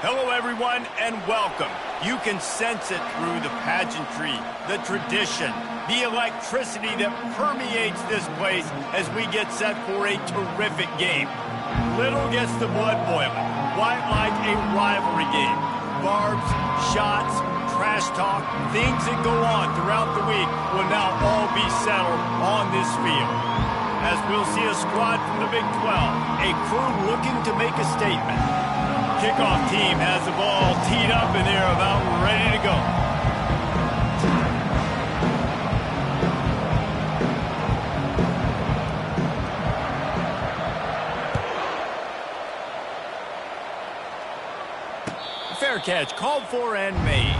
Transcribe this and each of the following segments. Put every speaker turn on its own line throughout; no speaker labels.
Hello, everyone, and welcome. You can sense it through the pageantry, the tradition, the electricity that permeates this place as we get set for a terrific game. Little gets the blood boiling, quite like a rivalry game. Barbs, shots, trash talk, things that go on throughout the week will now all be settled on this field. As we'll see a squad from the Big 12, a crew looking to make a statement. Kickoff team has the ball teed up and they're about ready to go. Fair catch called for and made.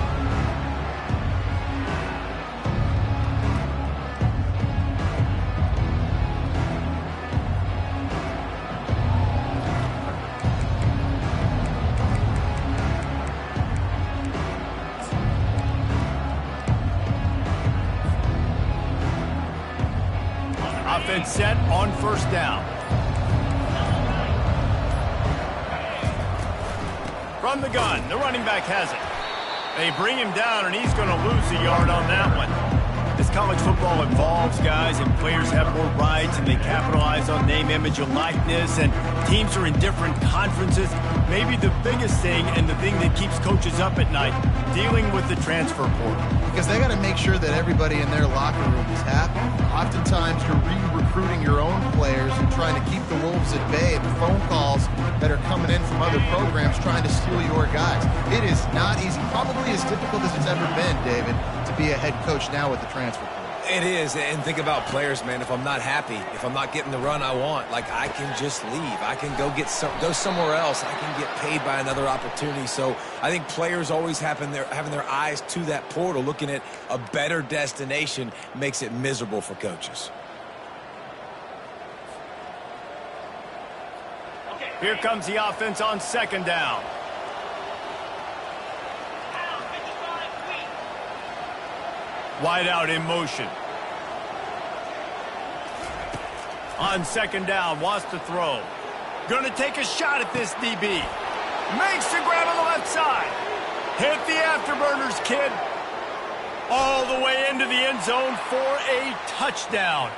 Offense set on first down. From the gun, the running back has it. They bring him down, and he's going to lose a yard on that one. As college football evolves, guys, and players have more rights, and they capitalize on name, image, and likeness, and teams are in different conferences, maybe the biggest thing and the thing that keeps coaches up at night, dealing with the transfer portal.
Because they got to make sure that everybody in their locker room is happy. Oftentimes, you're re-recruiting your own players and trying to keep the wolves at bay. The phone calls that are coming in from other programs trying to steal your guys. It is not easy, probably as difficult as it's ever been, David, to be a head coach now with the transfer portal.
It is, and think about players, man. If I'm not happy, if I'm not getting the run I want, like, I can just leave. I can go somewhere else. I can get paid by another opportunity. So I think players always having their eyes to that portal, looking at a better destination, makes it miserable for coaches.
Here comes the offense on second down. Wide out in motion. On second down, wants to throw. Gonna take a shot at this DB. Makes the grab on the left side. Hit the afterburners, kid. All the way into the end zone for a touchdown.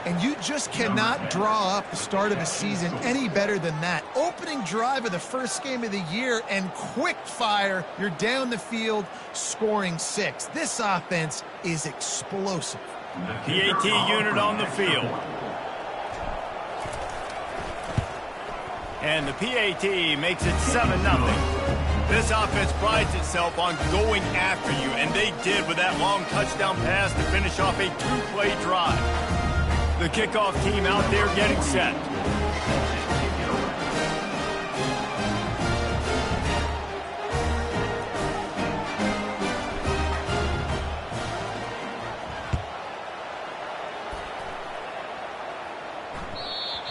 And you just cannot draw up the start of a season any better than that. Opening drive of the first game of the year and quick fire. You're down the field scoring 6. This offense is explosive.
PAT unit on the field. And the PAT makes it 7-0. This offense prides itself on going after you, and they did with that long touchdown pass to finish off a 2-play drive. The kickoff team out there getting set.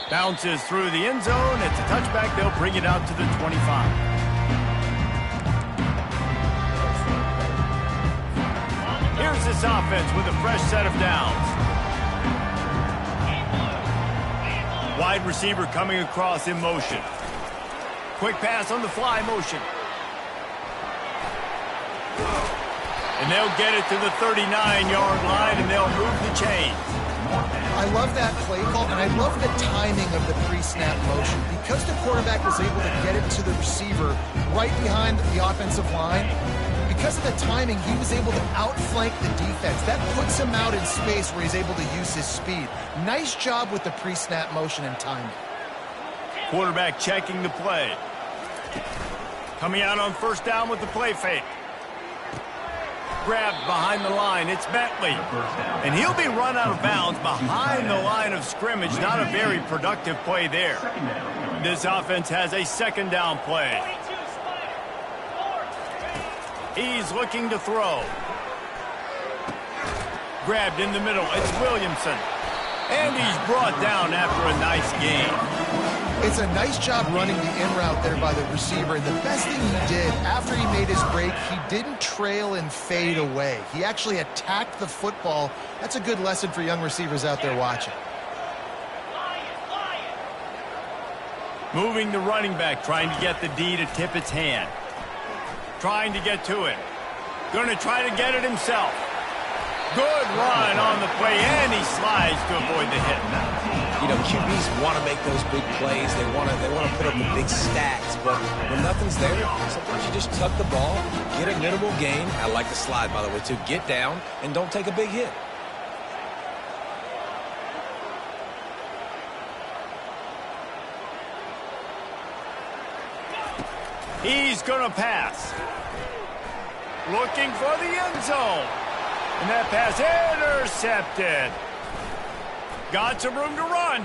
Bounces through the end zone. It's a touchback. They'll bring it out to the 25. Here's this offense with a fresh set of downs. Wide receiver coming across in motion. Quick pass on the fly motion. And they'll get it to the 39-yard line, and they'll move the chains.
I love that play call, and I love the timing of the pre-snap motion. Because the quarterback was able to get it to the receiver right behind the offensive line, because of the timing, he was able to outflank the defense. That puts him out in space where he's able to use his speed. Nice job with the pre-snap motion and timing.
Quarterback checking the play. Coming out on first down with the play fake. Grabbed behind the line. It's Bentley. And he'll be run out of bounds behind the line of scrimmage. Not a very productive play there. This offense has a second down play. He's looking to throw. Grabbed in the middle. It's Williamson. And he's brought down after a nice gain.
It's a nice job running the in route there by the receiver. And the best thing he did after he made his break, he didn't trail and fade away. He actually attacked the football. That's a good lesson for young receivers out there watching.
Moving the running back, trying to get the D to tip its hand. Trying to get to it. Going to try to get it himself. Good run on the play, and he slides to avoid the hit.
You know, QBs want to make those big plays. They want to put up the big stats, but when nothing's there, sometimes you just tuck the ball, get a minimal gain. I like the slide, by the way, too. Get down and don't take a big hit.
He's going to pass. Looking for the end zone. And that pass intercepted. Got some room to run.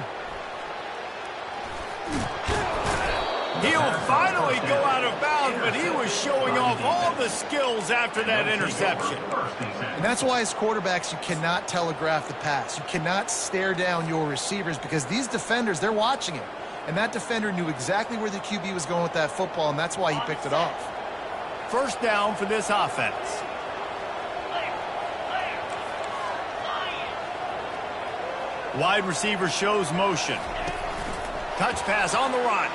He'll finally go out of bounds, but he was showing off all the skills after that interception.
And that's why as quarterbacks, you cannot telegraph the pass. You cannot stare down your receivers because these defenders, they're watching it. And that defender knew exactly where the QB was going with that football, and that's why he picked it off.
First down for this offense. Wide receiver shows motion. Touch pass on the run.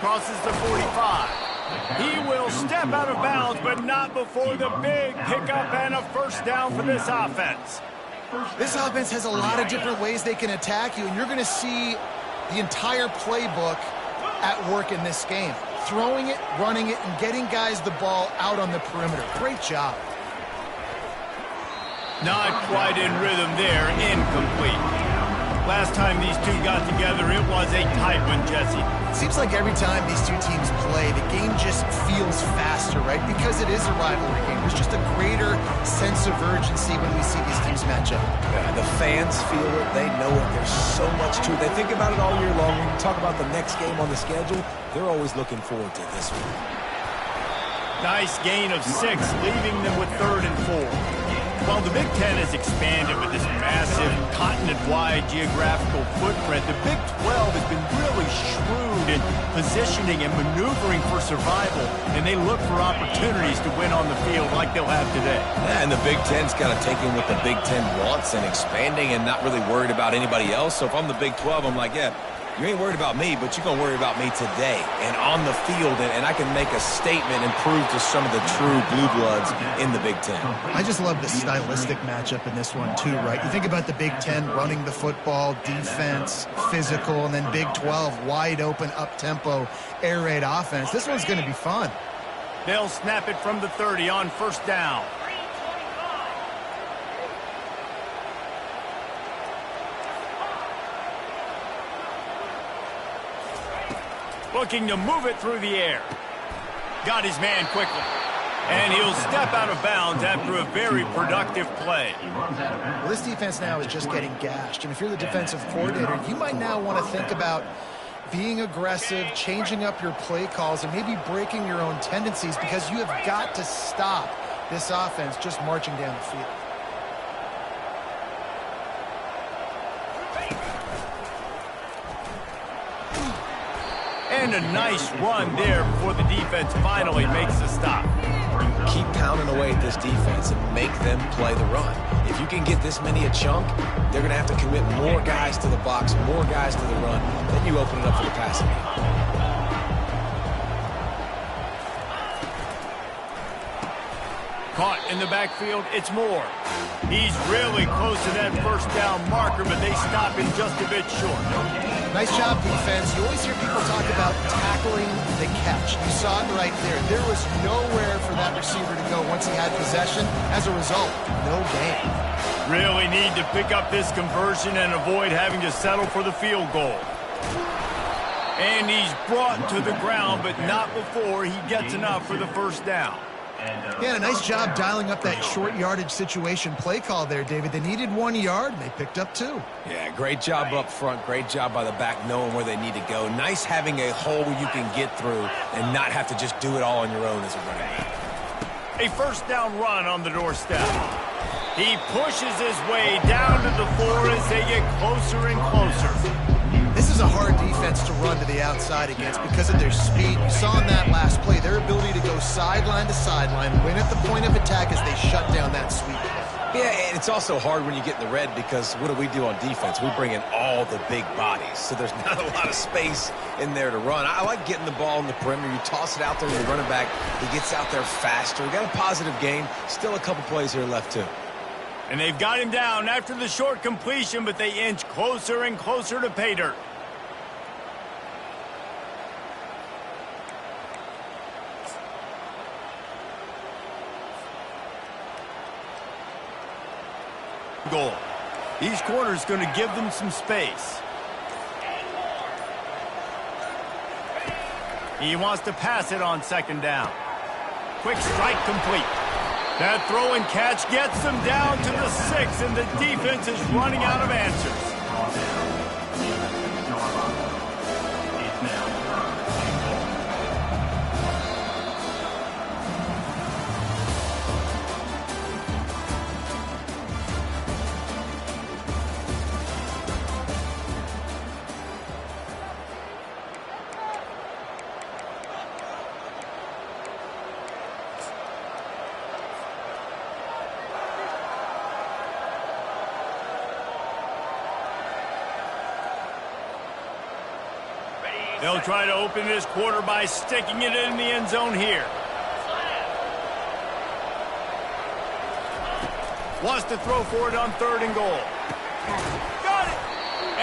Crosses the 45. He will step out of bounds, but not before the big pickup and a first down for this offense.
This offense has a lot of different ways they can attack you, and you're going to see the entire playbook at work in this game. Throwing it, running it, and getting guys the ball out on the perimeter. Great job.
Not quite in rhythm there. Incomplete. Last time these two got together, it was a tight one, Jesse.
It seems like every time these two teams play, the game just feels faster, right? Because it is a rivalry game. There's just a greater sense of urgency when we see these teams match up.
Yeah, the fans feel it. They know it. There's so much to it. They think about it all year long. When you talk about the next game on the schedule, they're always looking forward to this one.
Nice gain of 6, leaving them with 3rd and 4. Well, the Big Ten has expanded with this massive continent-wide geographical footprint. The Big 12 has been really shrewd in positioning and maneuvering for survival, and they look for opportunities to win on the field like they'll have today.
Yeah, and the Big Ten's got to take in what the Big Ten wants and expanding and not really worried about anybody else. So if I'm the Big 12, I'm like, yeah, you ain't worried about me, but you're going to worry about me today and on the field, and I can make a statement and prove to some of the true blue bloods in the Big Ten.
I just love the stylistic matchup in this one, too, right? You think about the Big Ten running the football, defense, physical, and then Big 12, wide open, up-tempo, air raid offense. This one's going to be fun.
They'll snap it from the 30 on first down. Looking to move it through the air. Got his man quickly. And he'll step out of bounds after a very productive play.
Well, this defense now is just getting gashed. And if you're the defensive coordinator, you might now want to think about being aggressive, changing up your play calls, and maybe breaking your own tendencies because you have got to stop this offense just marching down the field.
And a nice run there before the defense finally makes a stop.
Keep pounding away at this defense and make them play the run. If you can get this many a chunk, they're going to have to commit more guys to the box, more guys to the run. Then you open it up for the passing game.
Caught in the backfield, it's Moore. He's really close to that first down marker, but they stop him just a bit short.
Nice job, defense. You always hear people talk about tackling the catch. You saw it right there. There was nowhere for that receiver to go once he had possession. As a result, no gain.
Really need to pick up this conversion and avoid having to settle for the field goal. And he's brought to the ground, but not before he gets enough for the first down.
Yeah, a nice job dialing up that short yardage situation play call there, David. They needed 1 yard, and they picked up 2.
Yeah, great job up front. Great job by the back knowing where they need to go. Nice having a hole where you can get through and not have to just do it all on your own as a running back.
A first down run on the doorstep. He pushes his way down to the floor as they get closer and closer.
This is a hard defense to run to the outside against because of their speed. You saw in that last play their ability to go sideline to sideline, win at the point of attack as they shut down that sweep.
Yeah, and it's also hard when you get in the red because what do on defense? We bring in all the big bodies, so there's not a lot of space in there to run. I like getting the ball in the perimeter. You toss it out there to the running back. He gets out there faster. We got a positive game. Still a couple plays here left, too.
And they've got him down after the short completion, but they inch closer and closer to pay dirt. Goal. Each corner is going to give them some space. He wants to pass it on second down. Quick strike complete. That throw and catch gets them down to the 6, and the defense is running out of answers. They'll try to open this quarter by sticking it in the end zone here. Wants to throw for it on 3rd and goal. Got it!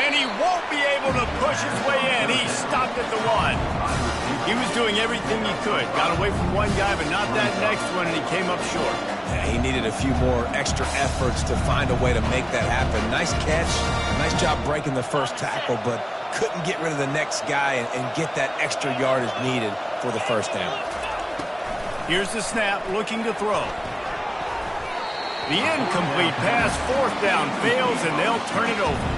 And he won't be able to push his way in. He stopped at the 1. He was doing everything he could. Got away from one guy, but not that next one, and he came up short.
Yeah, he needed a few more extra efforts to find a way to make that happen. Nice catch. Nice job breaking the first tackle, but couldn't get rid of the next guy and get that extra yardage needed for the first down.
Here's the snap, looking to throw. The incomplete pass, 4th down, fails, and they'll turn it over.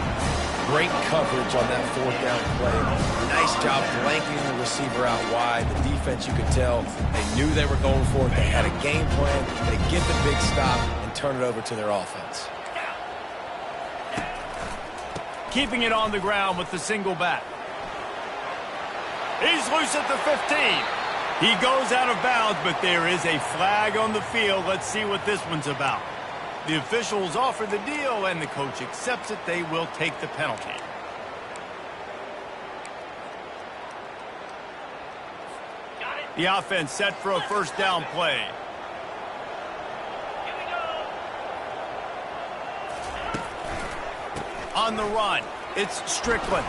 Great coverage on that 4th down play. Nice job blanking the receiver out wide. The defense, you could tell, they knew they were going for it. They had a game plan. They get the big stop and turn it over to their offense.
Keeping it on the ground with the single back. He's loose at the 15. He goes out of bounds, but there is a flag on the field. Let's see what this one's about. The officials offer the deal, and the coach accepts it. They will take the penalty. The offense set for a 1st down play. On the run, it's Strickland.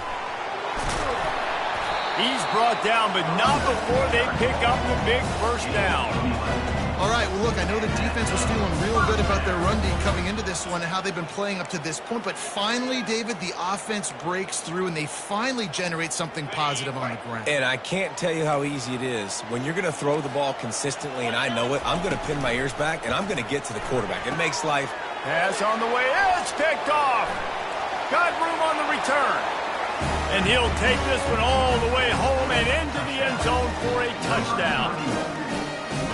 He's brought down, but not before they pick up the big 1st down.
All right, well, look, I know the defense was feeling real good about their run D coming into this one and how they've been playing up to this point, but finally, David, the offense breaks through and they finally generate something positive on the ground.
And I can't tell you how easy it is. When you're going to throw the ball consistently, and I know it, I'm going to pin my ears back, and I'm going to get to the quarterback. It makes life.
Pass on the way. It's picked off. Got room on the return. And he'll take this one all the way home and into the end zone for a touchdown.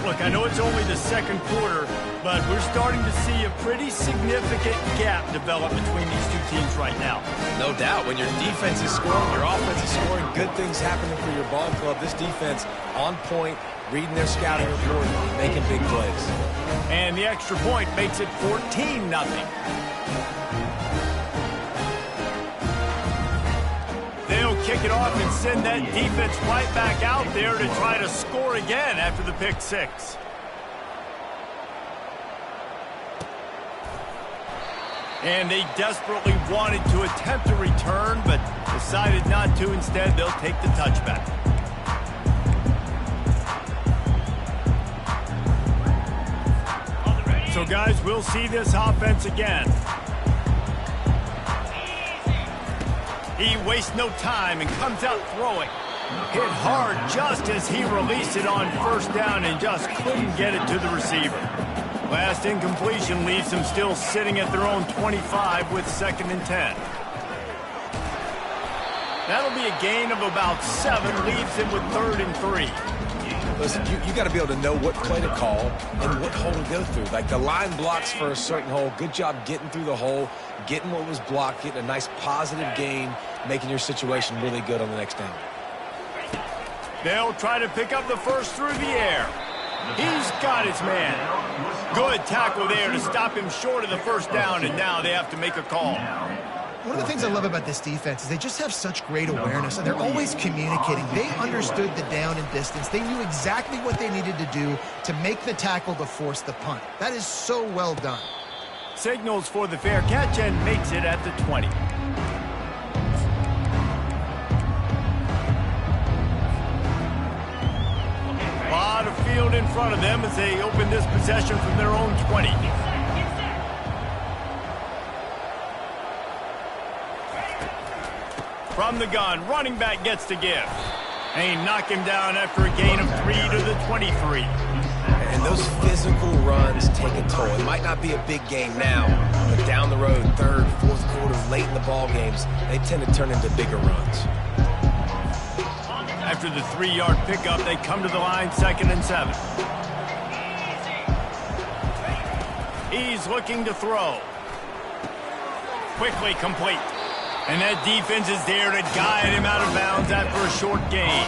Look, I know it's only the 2nd quarter, but we're starting to see a pretty significant gap develop between these two teams right now.
No doubt. When your defense is scoring, your offense is scoring, good things happening for your ball club. This defense on point, reading their scouting report, making big plays.
And the extra point makes it 14-0. They'll kick it off and send that defense right back out there to try to score again after the pick 6. And they desperately wanted to attempt a return, but decided not to. Instead, they'll take the touchback. So, guys, we'll see this offense again. He wastes no time and comes out throwing. Hit hard just as he released it on 1st down and just couldn't get it to the receiver. Last incompletion leaves them still sitting at their own 25 with 2nd and 10. That'll be a gain of about 7, leaves him with 3rd and 3.
Listen, you got to be able to know what play to call and what hole to go through. Like the line blocks for a certain hole. Good job getting through the hole, getting what was blocked, getting a nice positive gain, making your situation really good on the next down.
They'll try to pick up the first through the air. He's got his man. Good tackle there to stop him short of the first down, and now they have to make a call.
One of the things I love about this defense is they just have such great awareness, and they're always communicating. They understood the down and distance. They knew exactly what they needed to do to make the tackle to force the punt. That is so well done.
Signals for the fair catch and makes it at the 20. A lot of field in front of them as they open this possession from their own 20. From the gun, running back gets to give. They knock him down after a gain of 3 to the 23.
And those physical runs take a toll. It might not be a big game now, but down the road, third, fourth quarter, late in the ball games, they tend to turn into bigger runs.
After the 3-yard pickup, they come to the line, 2nd and 7. He's looking to throw. Quickly complete. And that defense is there to guide him out of bounds after a short gain.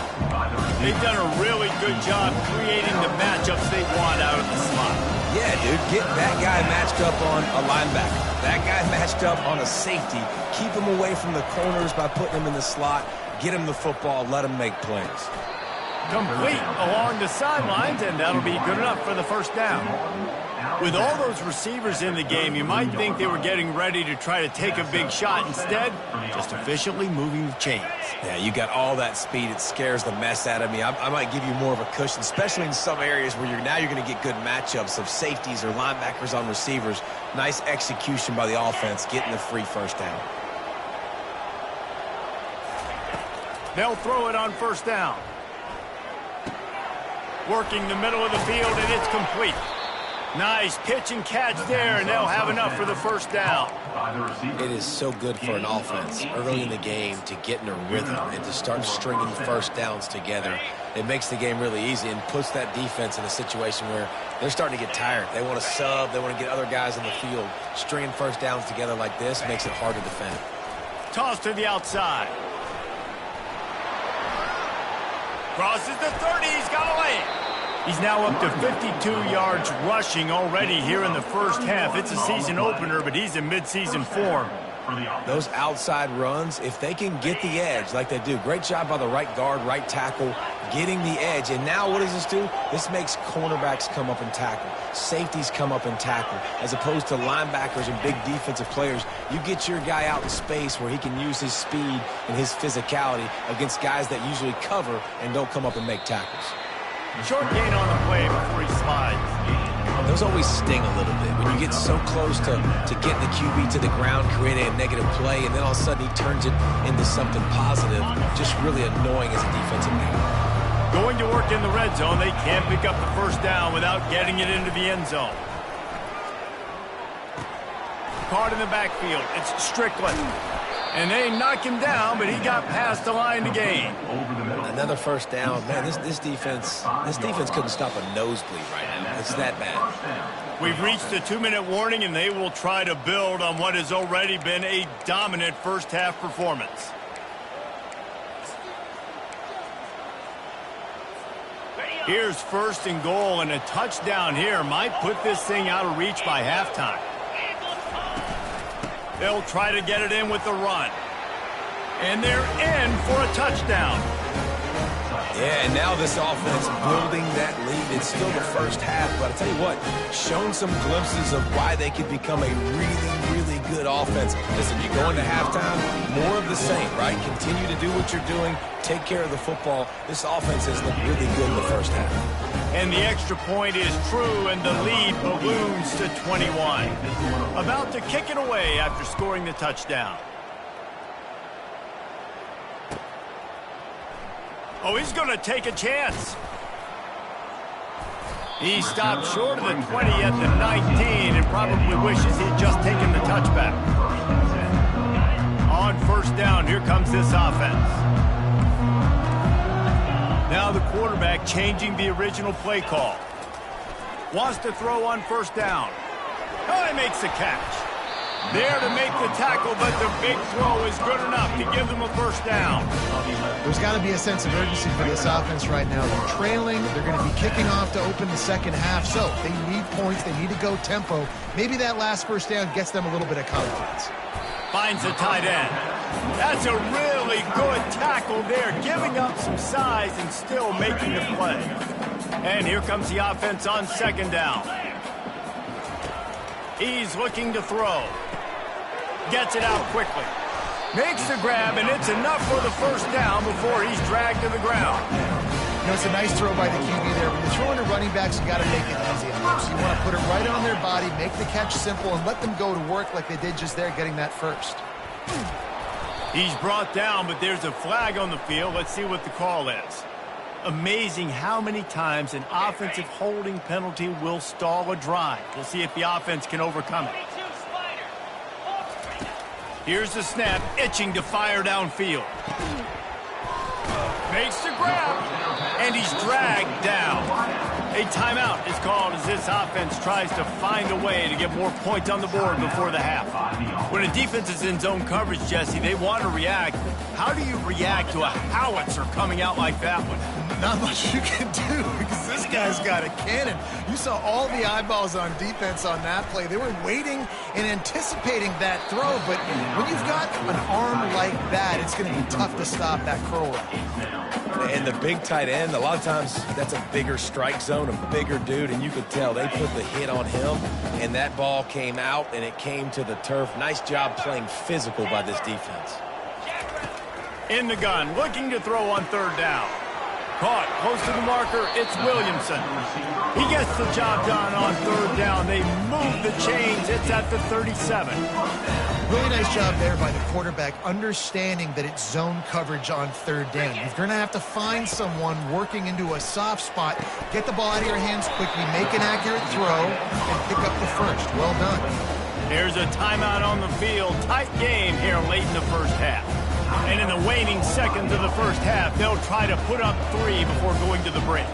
They've done a really good job creating the matchups they want out of the slot.
Yeah, dude, get that guy matched up on a linebacker. That guy matched up on a safety. Keep him away from the corners by putting him in the slot. Get him the football, let him make plays.
Complete along the sidelines, and that'll be good enough for the first down. With all those receivers in the game, you might think they were getting ready to try to take a big shot. Instead, just efficiently moving the chains.
Yeah, you got all that speed. It scares the mess out of me. I might give you more of a cushion, especially in some areas where you're going to get good matchups of safeties or linebackers on receivers. Nice execution by the offense, getting the free first down.
They'll throw it on first down. Working the middle of the field, and it's complete. Nice pitch and catch there, and they'll have enough for the first down.
It is so good for an offense early in the game to get in a rhythm and to start stringing first downs together. It makes the game really easy and puts that defense in a situation where they're starting to get tired. They want to sub. They want to get other guys in the field. Stringing first downs together like this makes it hard to defend.
Toss to the outside. Crosses the 30. He's got a lane. He's now up to 52 yards rushing already here in the first half. It's a season opener, but he's in midseason form.
Those outside runs, if they can get the edge like they do, great job by the right guard, right tackle, getting the edge. And now what does this do? This makes cornerbacks come up and tackle. Safeties come up and tackle. As opposed to linebackers and big defensive players, you get your guy out in space where he can use his speed and his physicality against guys that usually cover and don't come up and make tackles.
Short gain on the play before he slides.
Those always sting a little bit when you get so close to getting the QB to the ground, creating a negative play, and then all of a sudden he turns it into something positive. Just really annoying as a defensive man.
Going to work in the red zone, they can't pick up the first down without getting it into the end zone. Caught in the backfield. It's Strickland. And they knock him down, but he got past the line to gain.
Another first down. Man, this defense couldn't stop a nosebleed right now. It's that bad.
We've reached the 2-minute warning, and they will try to build on what has already been a dominant first-half performance. Here's 1st and goal, and a touchdown here might put this thing out of reach by halftime. They'll try to get it in with the run. And they're in for a touchdown.
Yeah, and now this offense building that lead. It's still the first half, but I'll tell you what, shown some glimpses of why they could become a really, really good offense. Listen, you go into halftime, more of the same, right? Continue to do what you're doing, take care of the football. This offense has looked really good in the first half.
And the extra point is true, and the lead balloons to 21. About to kick it away after scoring the touchdown. Oh, he's going to take a chance. He stopped short of the 20 at the 19 and probably wishes he'd just taken the touchback. On first down, here comes this offense. Now the quarterback changing the original play call. Wants to throw on first down. Oh, he makes the catch. There to make the tackle, but the big throw is good enough to give them a first down.
There's got to be a sense of urgency for this offense right now. They're trailing. They're going to be kicking off to open the second half. So they need points. They need to go tempo. Maybe that last first down gets them a little bit of confidence.
Finds the tight end. That's a really good tackle there, giving up some size and still making the play. And here comes the offense on second down. He's looking to throw. Gets it out quickly. Makes the grab, and it's enough for the first down before he's dragged to the ground.
You know, it's a nice throw by the QB there. When you're throwing to running backs, you got to make it easy on them. So you want to put it right on their body, make the catch simple, and let them go to work like they did just there, getting that first.
He's brought down, but there's a flag on the field. Let's see what the call is. Amazing how many times an offensive holding penalty will stall a drive. We'll see if the offense can overcome it. Here's the snap, itching to fire downfield. Makes the grab, and he's dragged down. A timeout is called as this offense tries to find a way to get more points on the board before the half. When a defense is in zone coverage, Jesse, they want to react. How do you react to a howitzer coming out like that one?
Not much you can do because this guy's got a cannon. You saw all the eyeballs on defense on that play. They were waiting and anticipating that throw, but when you've got an arm like that, it's going to be tough to stop that curl route.
And the big tight end, a lot of times that's a bigger strike zone, a bigger dude, and you could tell they put the hit on him, and that ball came out, and it came to the turf. Nice job playing physical by this defense.
In the gun, looking to throw on third down. Caught close to the marker, it's Williamson. He gets the job done on third down. They move the chains. It's at the 37.
Really nice job there by the quarterback, understanding that it's zone coverage on third down. You're going to have to find someone working into a soft spot, get the ball out of your hands quickly, make an accurate throw, and pick up the first. Well done.
There's a timeout on the field. Tight game here late in the first half. And in the waning seconds of the first half, they'll try to put up 3 before going to the break.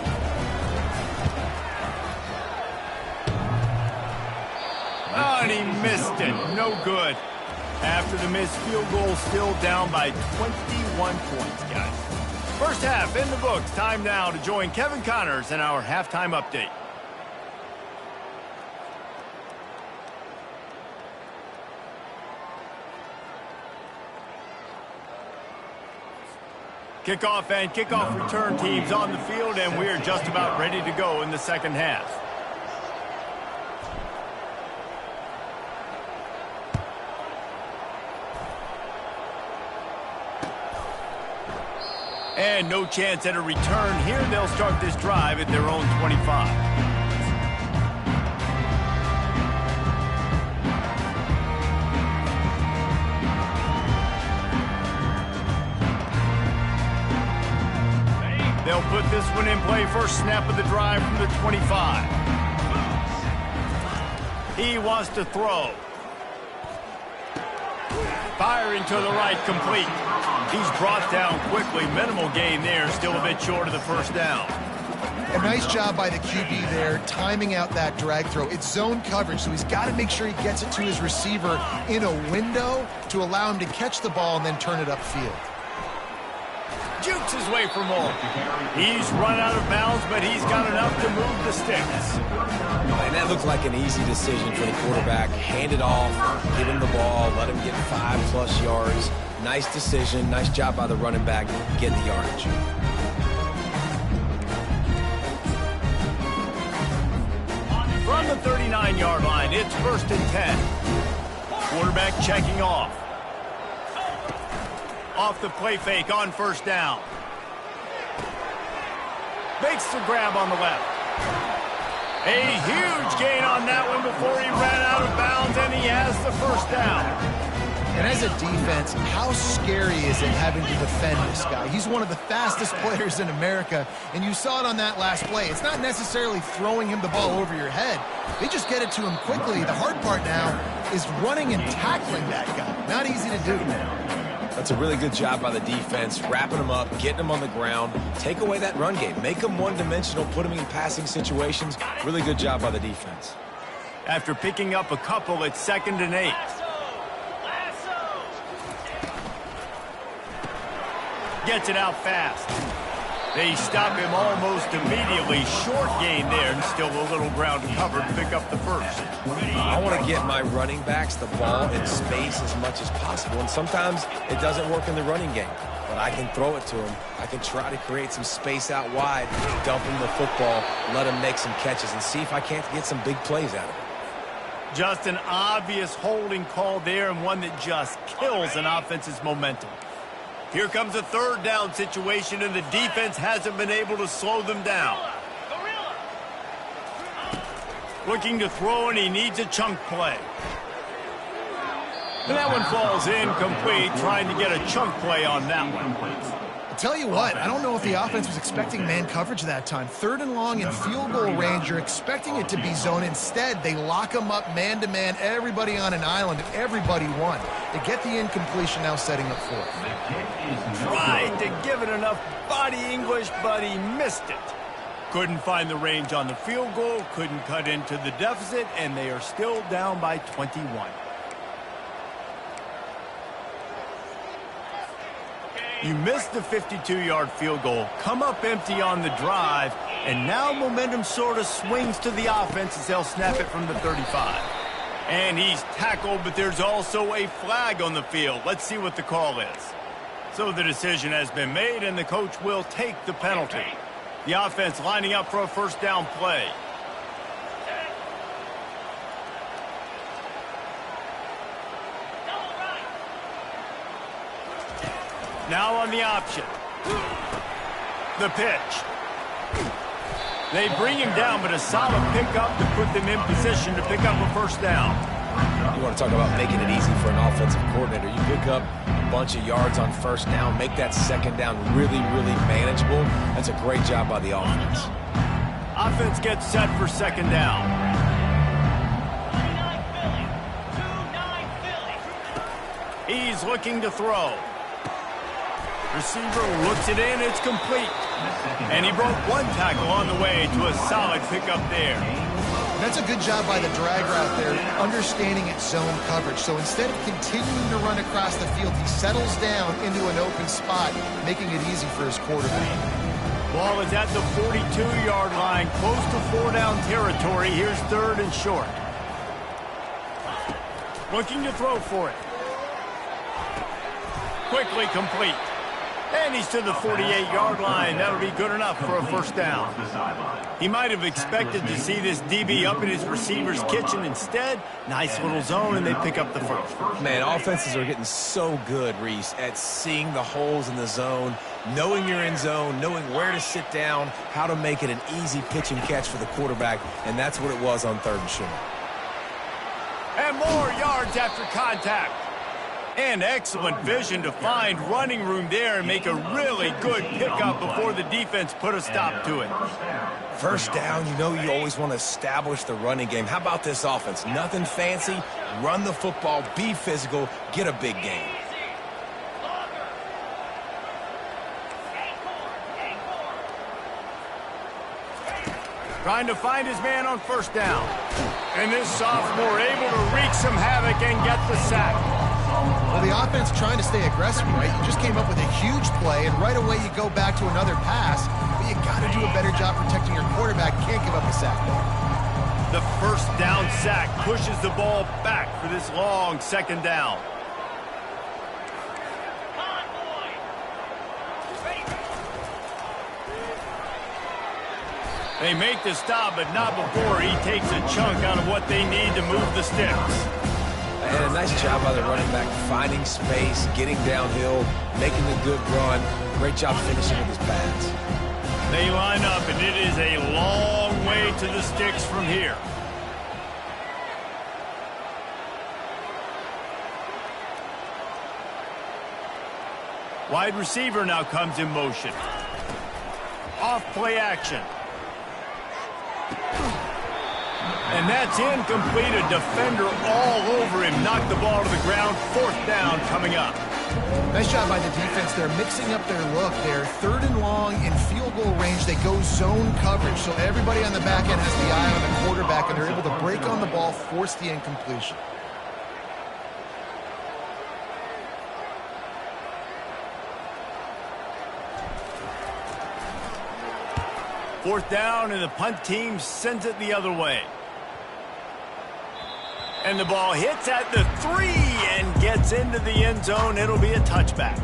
Oh, and he missed it. No good. After the missed field goal, still down by 21 points, guys. First half in the books. Time now to join Kevin Connors in our halftime update. Kickoff and kickoff return teams on the field, and we're just about ready to go in the second half. And no chance at a return here. They'll start this drive at their own 25. They'll put this one in play. First snap of the drive from the 25. He wants to throw. Firing to the right, complete. He's brought down quickly. Minimal gain there, still a bit short of the first down.
A nice job by the QB there, timing out that drag throw. It's zone coverage, so he's got to make sure he gets it to his receiver in a window to allow him to catch the ball and then turn it upfield.
Jukes his way for more. He's run out of bounds, but he's got enough to move the sticks.
And that looked like an easy decision for the quarterback. Hand it off, give him the ball, let him get 5+ yards. Nice decision. Nice job by the running back getting the yardage.
From the 39-yard line, it's 1st and 10. Quarterback checking off. Off the play fake on first down. Makes the grab on the left. A huge gain on that one before he ran out of bounds, and he has the first down.
And as a defense, how scary is it having to defend this guy? He's one of the fastest players in America, and you saw it on that last play. It's not necessarily throwing him the ball over your head. They just get it to him quickly. The hard part now is running and tackling that guy. Not easy to do now.
That's a really good job by the defense, wrapping them up, getting them on the ground, take away that run game, make them one-dimensional, put them in passing situations. Really good job by the defense.
After picking up a couple, it's 2nd and 8. gets it out fast. They stop him almost immediately. Short gain there, and still a little ground to cover to pick up the first.
I want to get my running backs the ball in space as much as possible, and sometimes it doesn't work in the running game. But I can throw it to him. I can try to create some space out wide, dump him the football, let him make some catches, and see if I can't get some big plays out of it.
Just an obvious holding call there, and one that just kills an offense's momentum. Here comes a third down situation, and the defense hasn't been able to slow them down. Looking to throw, and he needs a chunk play. And that one falls incomplete, trying to get a chunk play on that one.
I'll tell you what, I don't know if the offense was expecting man coverage that time. 3rd and long in field goal range, you're expecting it to be zone. Instead, they lock them up man-to-man, everybody on an island, and everybody won. They get the incompletion, now setting up 4th.
Tried to give it enough body English, but he missed it. Couldn't find the range on the field goal, couldn't cut into the deficit, and they are still down by 21. You missed the 52-yard field goal, come up empty on the drive, and now momentum sort of swings to the offense as they'll snap it from the 35. And he's tackled, but there's also a flag on the field. Let's see what the call is. So the decision has been made, and the coach will take the penalty. The offense lining up for a first down play. Now on the option. The pitch. They bring him down, but a solid pickup to put them in position to pick up a first down.
You want to talk about making it easy for an offensive coordinator. You pick up a bunch of yards on first down, make that second down really, really manageable. That's a great job by the offense.
Offense gets set for second down. He's looking to throw. Receiver looks it in, it's complete. And he broke one tackle on the way to a solid pickup there.
That's a good job by the drag route there, understanding its zone coverage. So instead of continuing to run across the field, he settles down into an open spot, making it easy for his quarterback.
Ball is at the 42-yard line, close to 4-down territory. Here's 3rd and short. Looking to throw for it. Quickly complete. And he's to the 48-yard line. That'll be good enough for a first down. He might have expected to see this DB up in his receiver's kitchen. Instead, nice little zone, and they pick up the first.
Man, offenses are getting so good, Reese, at seeing the holes in the zone, knowing you're in zone, knowing where to sit down, how to make it an easy pitch and catch for the quarterback, and that's what it was on 3rd and short.
And more yards after contact. And excellent vision to find running room there and make a really good pickup before the defense put a stop to it.
First down, you know you always want to establish the running game. How about this offense? Nothing fancy. Run the football, be physical, get a big gain.
Trying to find his man on first down. And this sophomore able to wreak some havoc and get the sack.
Well, the offense trying to stay aggressive, right? You just came up with a huge play, and right away you go back to another pass, but you got to do a better job protecting your quarterback. Can't give up a sack there.
The first down sack pushes the ball back for this long second down. They make the stop, but not before he takes a chunk out of what they need to move the sticks.
And a nice job by the running back, finding space, getting downhill, making a good run. Great job finishing with his pads.
They line up, and it is a long way to the sticks from here. Wide receiver now comes in motion. Off play action. And that's incomplete. A defender all over him. Knocked the ball to the ground. 4th down coming up.
Nice job by the defense. They're mixing up their look. They're 3rd and long in field goal range. They go zone coverage. So everybody on the back end has the eye on the quarterback, and they're able to break on the ball, force the incompletion.
4th down, and the punt team sends it the other way. And the ball hits at the 3 and gets into the end zone. It'll be a touchback.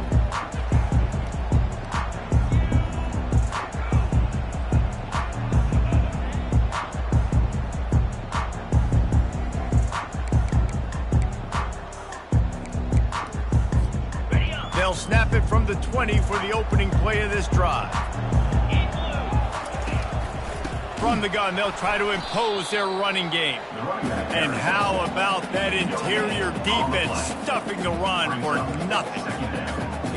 They'll snap it from the 20 for the opening play of this drive. From the gun, they'll try to impose their running game. And how about that interior defense stuffing the run for nothing?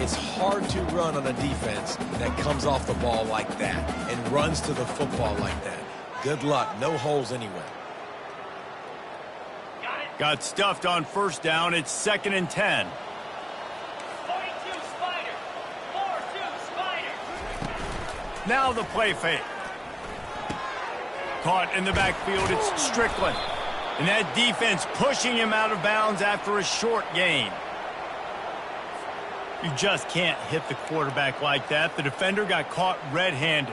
It's hard to run on a defense that comes off the ball like that and runs to the football like that. Good luck. No holes anywhere.
Got stuffed on 1st down. It's 2nd and 10. Now the play fake. Caught in the backfield, it's Strickland. And that defense pushing him out of bounds after a short gain. You just can't hit the quarterback like that. The defender got caught red-handed.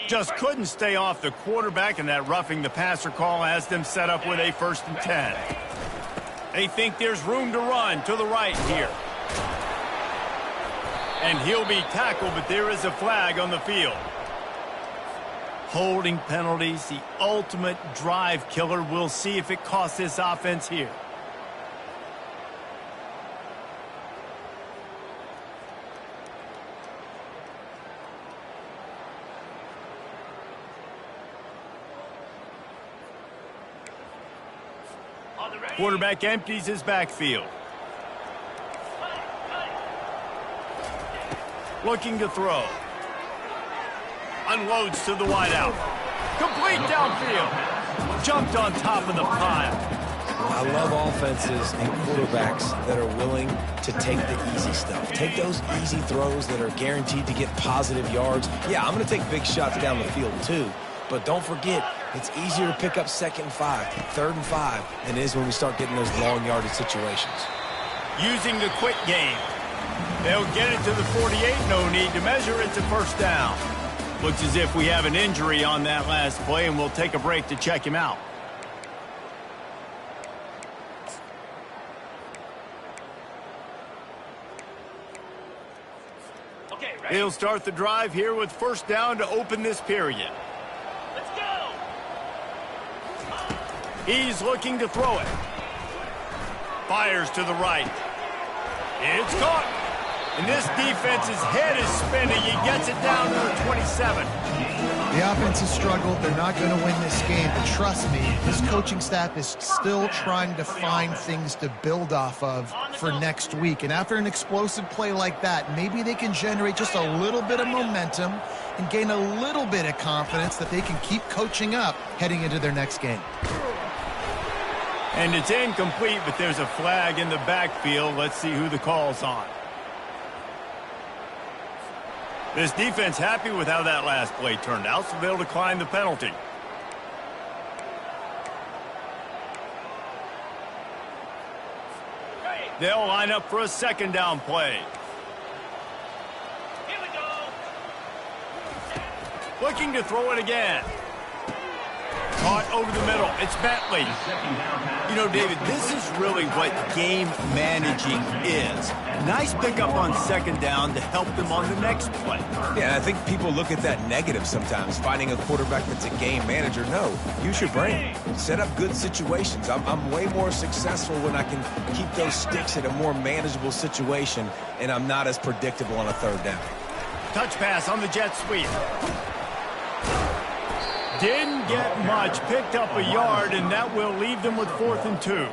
Just couldn't stay off the quarterback, and that roughing the passer call has them set up with a 1st and 10. They think there's room to run to the right here. And he'll be tackled, but there is a flag on the field. Holding penalties, the ultimate drive killer. We'll see if it costs this offense here. Quarterback empties his backfield. Looking to throw. Unloads to the wideout. Complete downfield. Jumped on top of the pile.
I love offenses and quarterbacks that are willing to take the easy stuff. Take those easy throws that are guaranteed to get positive yards. Yeah, I'm going to take big shots down the field too. But don't forget, it's easier to pick up 2nd and 5, 3rd and 5 than it is when we start getting those long yardage situations.
Using the quick game. They'll get it to the 48. No need to measure it to 1st down. Looks as if we have an injury on that last play, and we'll take a break to check him out. Okay, ready? He'll start the drive here with 1st down to open this period. Let's go! He's looking to throw it. Fires to the right. It's caught. And this defense's head is spinning. He gets it down to the 27.
The offense has struggled. They're not going to win this game. But trust me, this coaching staff is still trying to find things to build off of for next week. And after an explosive play like that, maybe they can generate just a little bit of momentum and gain a little bit of confidence that they can keep coaching up heading into their next game.
And it's incomplete, but there's a flag in the backfield. Let's see who the call's on. This defense happy with how that last play turned out, so they'll decline the penalty. They'll line up for a 2nd down play. Here we go. Looking to throw it again. Caught over the middle. It's Bentley. You know, David, this is really what game managing is. Nice pickup on 2nd down to help them on the next play.
Yeah, I think people look at that negative sometimes, finding a quarterback that's a game manager. No, use your brain. Set up good situations. I'm way more successful when I can keep those sticks in a more manageable situation, and I'm not as predictable on a 3rd down.
Touch pass on the jet sweep. Didn't get much, picked up a yard, and that will leave them with 4th and 2.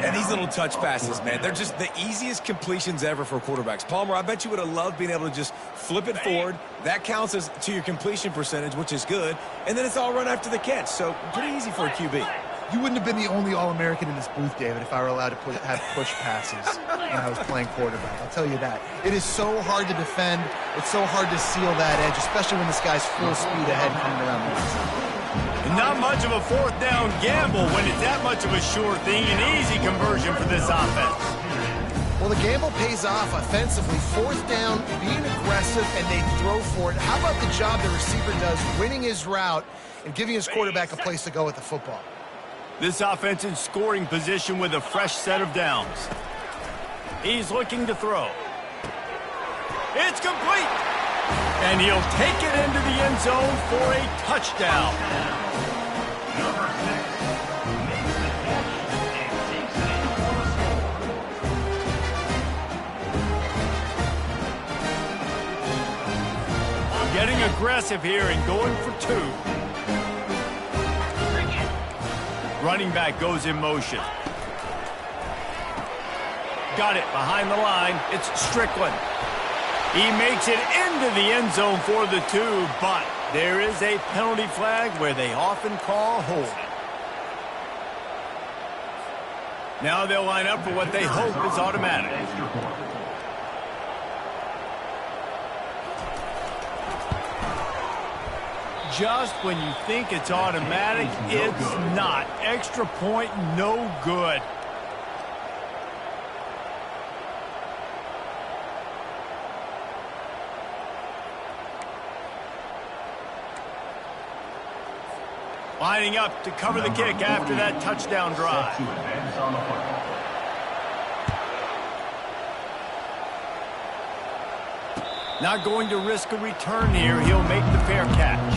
And these little touch passes, man, they're just the easiest completions ever for quarterbacks. Palmer, I bet you would have loved being able to just flip it forward. That counts as to your completion percentage, which is good. And then it's all run after the catch, so pretty easy for a QB.
You wouldn't have been the only All-American in this booth, David, if I were allowed to have push passes when I was playing quarterback. I'll tell you that. It is so hard to defend. It's so hard to seal that edge, especially when this guy's full speed ahead coming around the inside.
Not much of a 4th down gamble when it's that much of a sure thing. An easy conversion for this offense.
Well, the gamble pays off offensively. Fourth down, being aggressive, and they throw for it. How about the job the receiver does winning his route and giving his quarterback a place to go with the football?
This offense in scoring position with a fresh set of downs. He's looking to throw. It's complete. And he'll take it into the end zone for a touchdown. Getting aggressive here and going for two. Running back goes in motion. Got it behind the line. It's Strickland. He makes it into the end zone for the two, but there is a penalty flag where they often call holding. Now they'll line up for what they hope is automatic. Just when you think it's automatic, it's not. Extra point, no good. Lining up to cover the kick after that touchdown drive. Not going to risk a return here. He'll make the fair catch.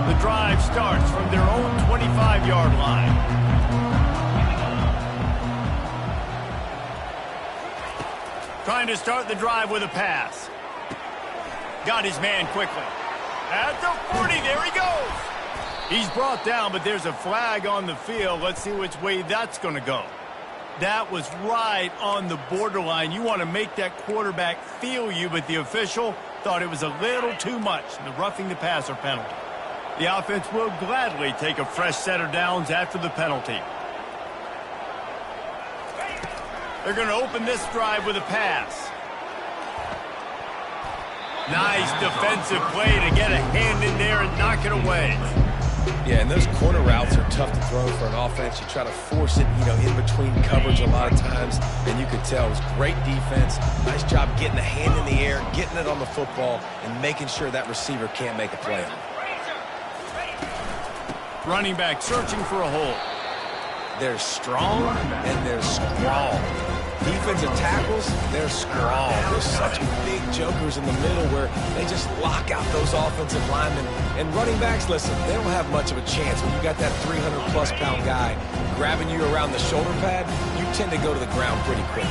The drive starts from their own 25-yard line. Trying to start the drive with a pass. Got his man quickly. At the 40, there he goes. He's brought down, but there's a flag on the field. Let's see which way that's going to go. That was right on the borderline. You want to make that quarterback feel you, but the official thought it was a little too much, the roughing the passer penalty. The offense will gladly take a fresh set of downs after the penalty. They're going to open this drive with a pass. Nice defensive play to get a hand in there and knock it away.
Yeah, and those corner routes are tough to throw for an offense. You try to force it, in between coverage a lot of times, and you could tell it was great defense. Nice job getting a hand in the air, getting it on the football, and making sure that receiver can't make a play on it.
Running back searching for a hole.
They're strong and they're strong. Defensive tackles, they're strong. There's such big jokers in the middle where they just lock out those offensive linemen. And running backs, listen, they don't have much of a chance. When you got that 300-plus pound guy grabbing you around the shoulder pad, you tend to go to the ground pretty quick.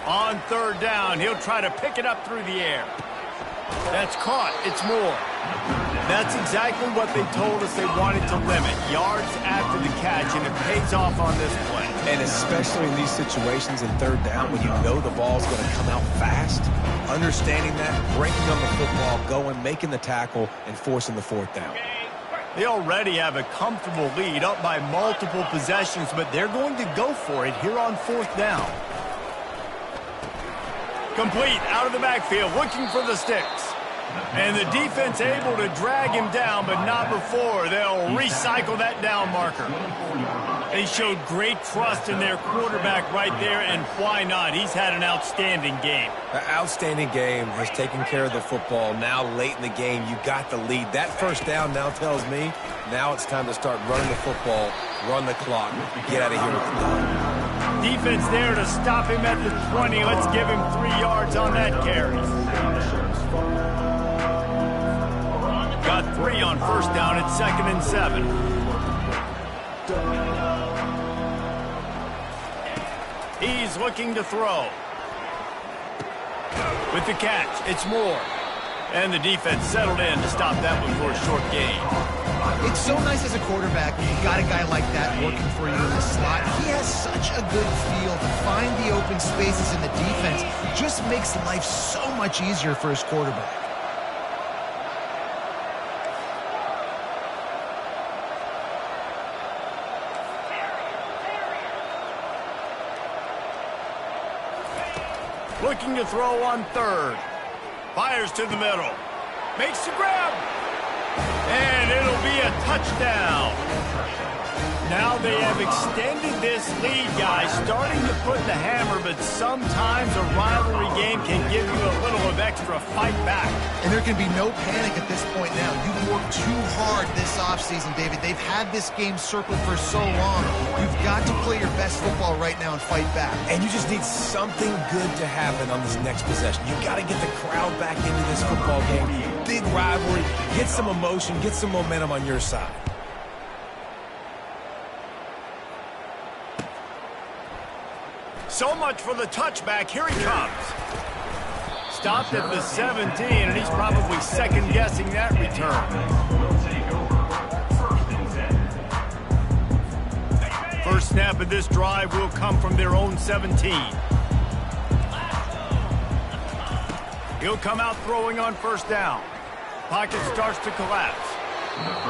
On third down, he'll try to pick it up through the air. That's caught. It's more. That's exactly what they told us they wanted to limit. Yards after the catch, and it pays off on this play.
And especially in these situations in third down when you know the ball's going to come out fast, understanding that, breaking on the football, going, making the tackle, and forcing the fourth down.
They already have a comfortable lead up by multiple possessions, but they're going to go for it here on fourth down. Complete out of the backfield, looking for the sticks. And the defense able to drag him down, but not before. They'll recycle that down marker. They showed great trust in their quarterback right there, and why not? He's had an outstanding game.
An outstanding game, has taken care of the football. Now late in the game, you got the lead. That first down now tells me now it's time to start running the football, run the clock, get out of here with the ball.
Defense there to stop him at the 20. Let's give him 3 yards on that carry. Got 3 on first down at 2nd and 7. He's looking to throw. With the catch, it's Moore. And the defense settled in to stop that one for a short gain.
It's so nice as a quarterback when you've got a guy like that working for you in the slot. He has such a good feel to find the open spaces in the defense. Just makes life so much easier for his quarterback.
Looking to throw on third. Fires to the middle. Makes the grab. And it'll be a touchdown. Now they have extended this lead, guys, starting to put the hammer, but sometimes a rivalry game can give you a little of extra fight back.
And there can be no panic at this point now. You've worked too hard this offseason, David. They've had this game circled for so long. You've got to play your best football right now and fight back.
And you just need something good to happen on this next possession. You got to get the crowd back into this football game. Big rivalry. Get some emotion. Get some momentum on your side.
So much for the touchback. Here he comes. Stopped at the 17, and he's probably second-guessing that return. First snap of this drive will come from their own 17. He'll come out throwing on first down. Pocket starts to collapse.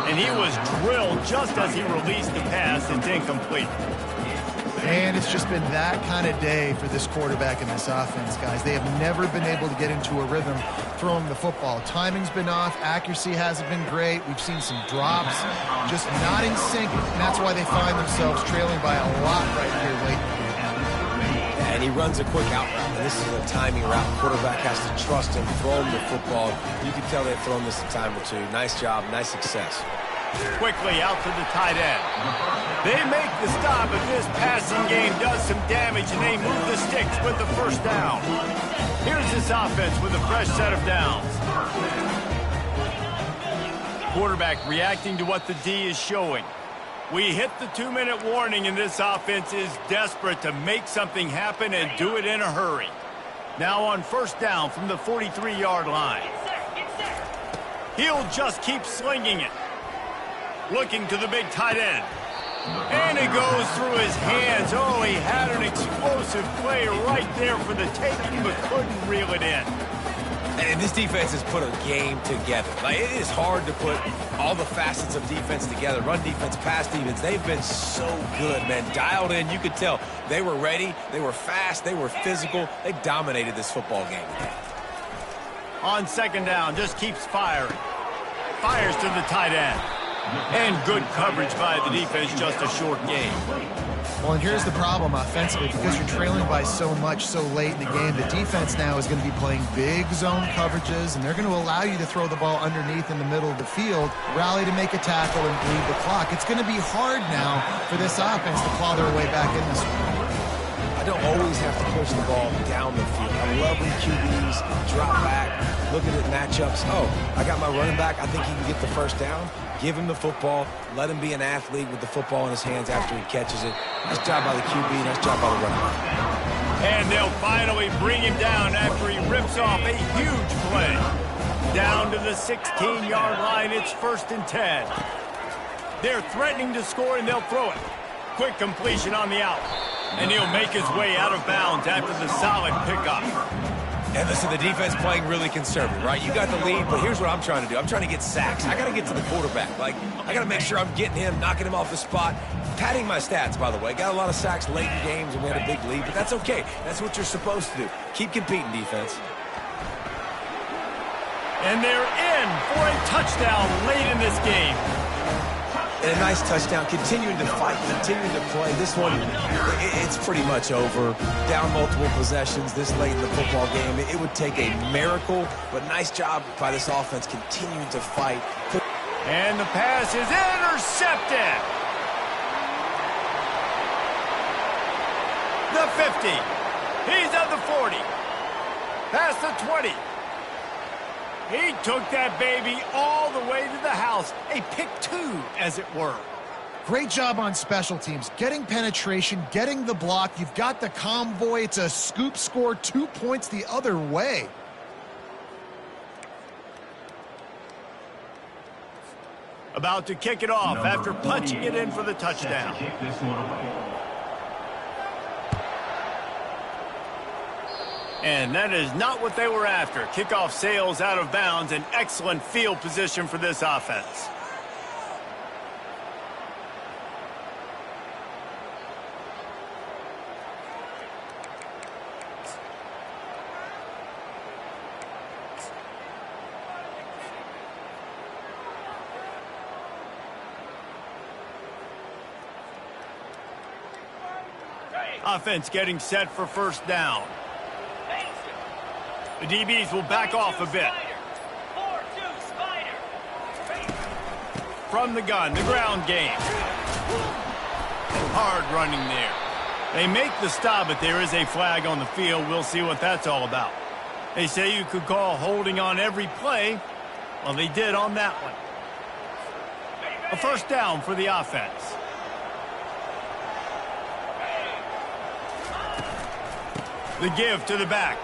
And he was drilled just as he released the pass. It's incomplete.
And it's just been that kind of day for this quarterback and this offense, guys. They have never been able to get into a rhythm throwing the football. Timing's been off. Accuracy hasn't been great. We've seen some drops, just not in sync. And that's why they find themselves trailing by a lot right here late in the game.
Yeah, and he runs a quick out route. And this is a timing route. Quarterback has to trust him, throw him the football. You can tell they've thrown this a time or two. Nice job, nice success.
Quickly out to the tight end. They make the stop, but this passing game does some damage, and they move the sticks with the first down. Here's this offense with a fresh set of downs. Quarterback reacting to what the D is showing. We hit the 2-minute warning, and this offense is desperate to make something happen and do it in a hurry. Now on first down from the 43-yard line. He'll just keep slinging it. Looking to the big tight end. And it goes through his hands. Oh, he had an explosive play right there for the taking, but couldn't reel it in.
And this defense has put a game together. Like, it is hard to put all the facets of defense together. Run defense, pass defense. They've been so good, man. Dialed in. You could tell they were ready. They were fast. They were physical. They dominated this football game today.
On second down, just keeps firing. Fires to the tight end. And good coverage by the defense, just a short game.
Well, and here's the problem offensively. Because you're trailing by so much so late in the game, the defense now is going to be playing big zone coverages, and they're going to allow you to throw the ball underneath in the middle of the field, rally to make a tackle, and bleed the clock. It's going to be hard now for this offense to claw their way back in this one.
I don't always have to push the ball down the field. I love when QBs drop back, looking at matchups. Oh, I got my running back. I think he can get the first down. Give him the football. Let him be an athlete with the football in his hands after he catches it. Nice job by the QB. Nice job by the running back.
And they'll finally bring him down after he rips off a huge play. Down to the 16-yard line. It's 1st and 10. They're threatening to score, and they'll throw it. Quick completion on the out. And he'll make his way out of bounds after the solid pickup.
And listen, the defense playing really conservative, right? You got the lead, but here's what I'm trying to do. I'm trying to get sacks. I got to get to the quarterback. Like, I got to make sure I'm getting him, knocking him off the spot. Padding my stats, by the way. Got a lot of sacks late in games, and we had a big lead, but that's okay. That's what you're supposed to do. Keep competing, defense.
And they're in for a touchdown late in this game.
And a nice touchdown, continuing to fight, continuing to play. This one, it's pretty much over. Down multiple possessions this late in the football game. It would take a miracle, but nice job by this offense continuing to fight.
And the pass is intercepted. The 50. He's at the 40. Past the 20. He took that baby all the way to the house. A pick two, as it were.
Great job on special teams. Getting penetration, getting the block. You've got the convoy. It's a scoop score, 2 points the other way.
About to kick it off after punching it in for the touchdown. And that is not what they were after. Kickoff sails out of bounds. An excellent field position for this offense. Offense getting set for first down. The DBs will back off a bit. From the gun, the ground game. Hard running there. They make the stop, but there is a flag on the field. We'll see what that's all about. They say you could call holding on every play. Well, they did on that one. A first down for the offense. The give to the back.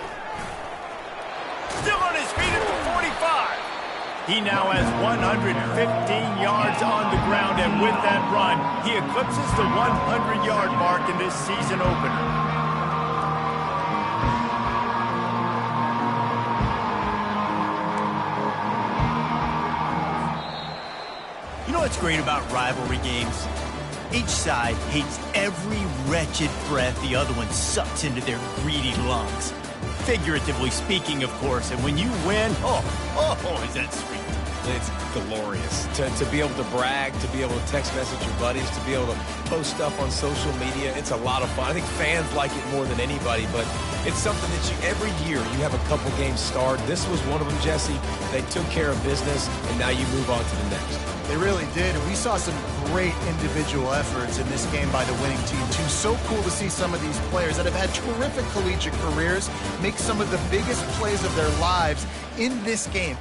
Still on his feet at the 45. He now has 115 yards on the ground, and with that run, he eclipses the 100-yard mark in this season opener.
You know what's great about rivalry games? Each side hates every wretched breath the other one sucks into their greedy lungs. Figuratively speaking, of course, and when you win, oh, is that sweet.
It's glorious to be able to brag, to be able to text message your buddies, to be able to post stuff on social media. It's a lot of fun. I think fans like it more than anybody, but it's something that every year you have a couple games starred. This was one of them, Jesse. They took care of business, and now you move on to the next.
They really did, and we saw some great individual efforts in this game by the winning team, too. So cool to see some of these players that have had terrific collegiate careers make some of the biggest plays of their lives in this game.